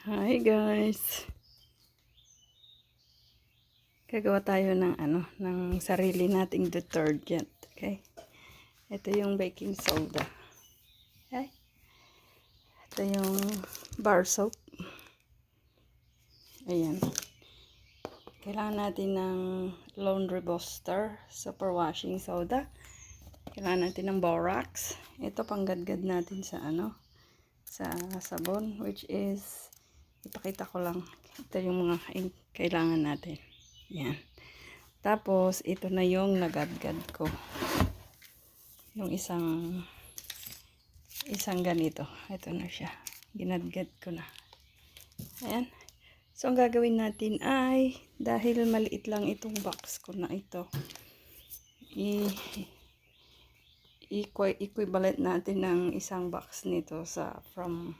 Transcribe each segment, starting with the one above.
Hi guys. Gagawa tayo ng ng sarili nating detergent, okay? Ito yung baking soda. Okay? Ito yung bar soap. Ayan. Kailangan natin ng laundry buster, superwashing soda. Kailangan natin ng borax. Ito panggadgad natin sa sa sabon, which is ipakita ko lang. Ito yung mga kailangan natin. Yan. Tapos, ito na yung nagadgad ko. Yung isang ganito. Ito na siya. Ginadgad ko na. Ayan. So, ang gagawin natin ay, dahil maliit lang itong box ko na ito, equivalent natin ng isang box nito sa from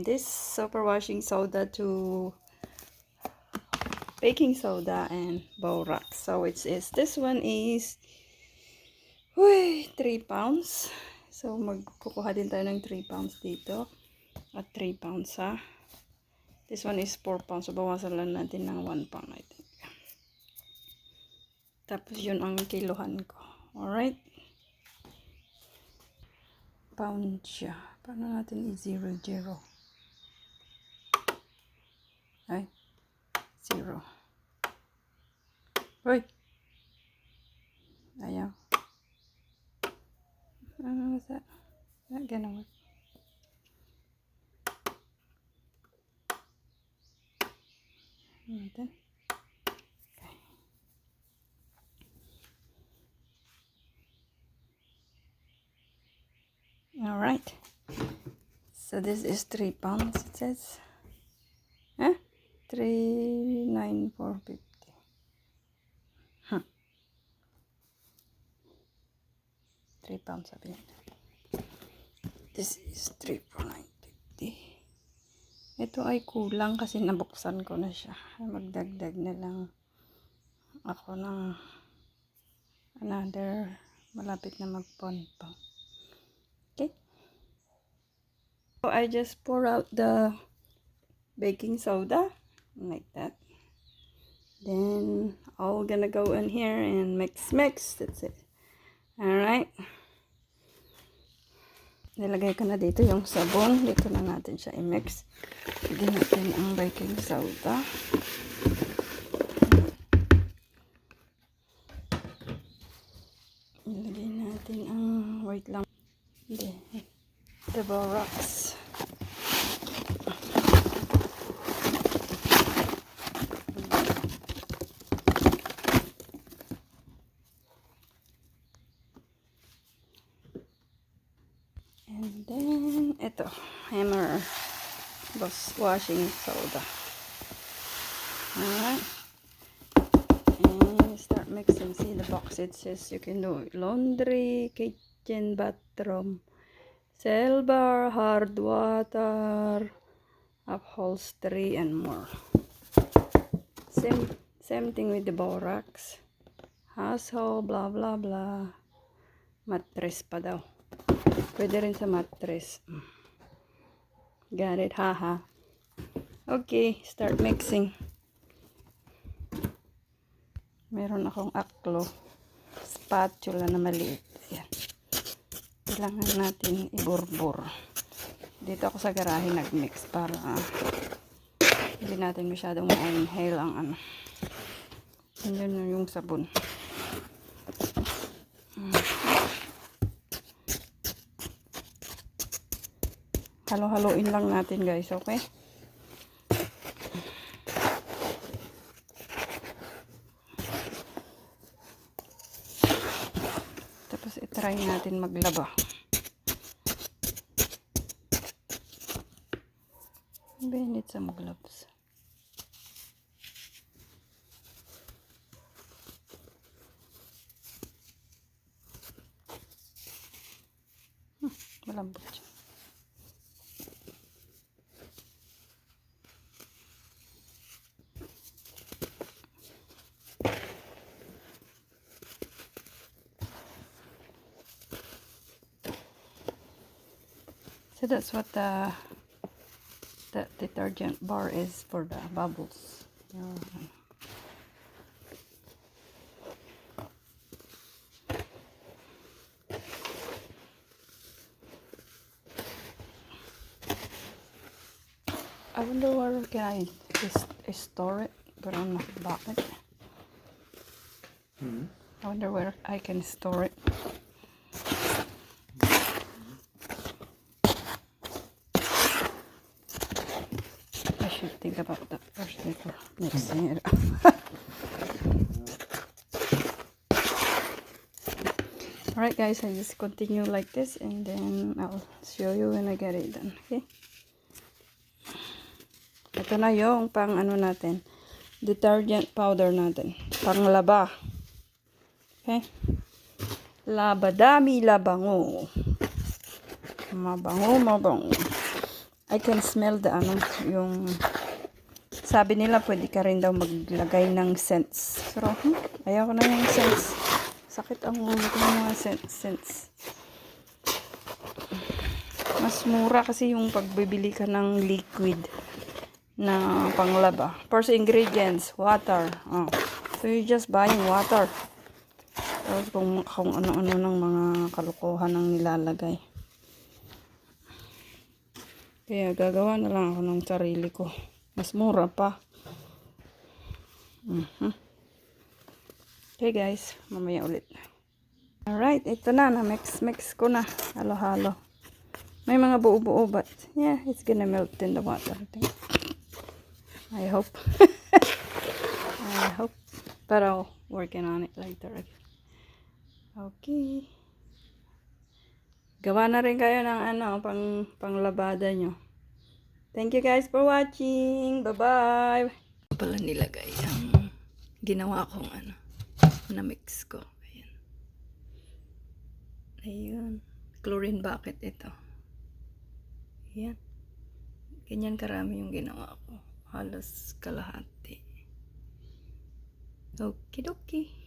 this superwashing soda to baking soda and borax. So this one is 3 pounds. So magkukuha din tayo ng 3 pounds dito at 3 pounds ha. This one is 4 pounds. So bawasan lang natin ng 1 pound I think. Tapos yun ang kiluhan ko. Alright. Pound siya. Paano natin i-0? Ay. 0. Hoy! Ayaw. What's that? Not gonna work. Natin. Okay. Alright. So this is 3 pounds it says. Huh? 39450. 3 pounds sabi niya. This is 34950. Ito ay kulang kasi nabuksan ko na siya. Magdagdag na lang ako ng another, malapit na mag-pound pa. Okay. So I just pour out the baking soda like that. Then all gonna go in here and mix. That's it. Alright. Nilagay ko na dito yung sabon. Dito na natin siya i-mix. Lagyan natin ang baking soda. Nilagay natin ang, wait lang. The borax. And then, ito, hammer washing soda. Alright. And start mixing. See the box, it says you can do laundry, kitchen, bathroom, silver, hard water, upholstery, and more. Same thing with the borax. Household, blah, blah, blah. Mattress pa daw. Pwede rin sa mattress. Got it, haha. Okay, start mixing. Meron akong aklo. Spatula na maliit. Yan. Kailangan natin iburbur. Dito ako sa garahe nagmix para hindi natin masyadong ma-inhale ang Yan yung sabon. Halo-haloin lang natin guys, okay? Tapos itry natin maglaba. Maybe I need some gloves. Malambot siya. So that's what the The detergent bar is for the bubbles. Yan. I wonder where can I store it, but I'm not bakit. I wonder where I can store it. I should think about that first before mixing it up. Alright guys, I just continue like this and then I'll show you when I get it done. Okay? Ito na yung pang ano natin, detergent powder natin, pang laba. Okay? Labadami labango. Mabango. I can smell the ano, yung sabi nila pwede ka rin daw maglagay ng scents. Pero ayaw ko na yung scents. Sakit ang ulo ko ng mga scents. Mas mura kasi yung pagbibili ka ng liquid na panglaba. First ingredients, water. Oh. So you just buying water. Tapos kung ano-ano ng mga kalukuhan ang nilalagay. Kaya gagawa na lang ako ng sarili ko. Mas mura pa. Okay guys, mamaya ulit. Alright, ito na. Na-mix ko na. Halo-halo. May mga buo-buo but yeah, it's gonna melt in the water. I hope. I hope. But I'll working on it later again. Okay. Gawa na rin kayo ng ano, panglabada nyo. Thank you guys for watching. Bye-bye. Pala nilagay ang ginawa kong ano, na-mix ko. Ayan. Ayun. Chlorine bucket ito. Ayan. Ganyan karami yung ginawa ko. Halos kalahati. Okidoki.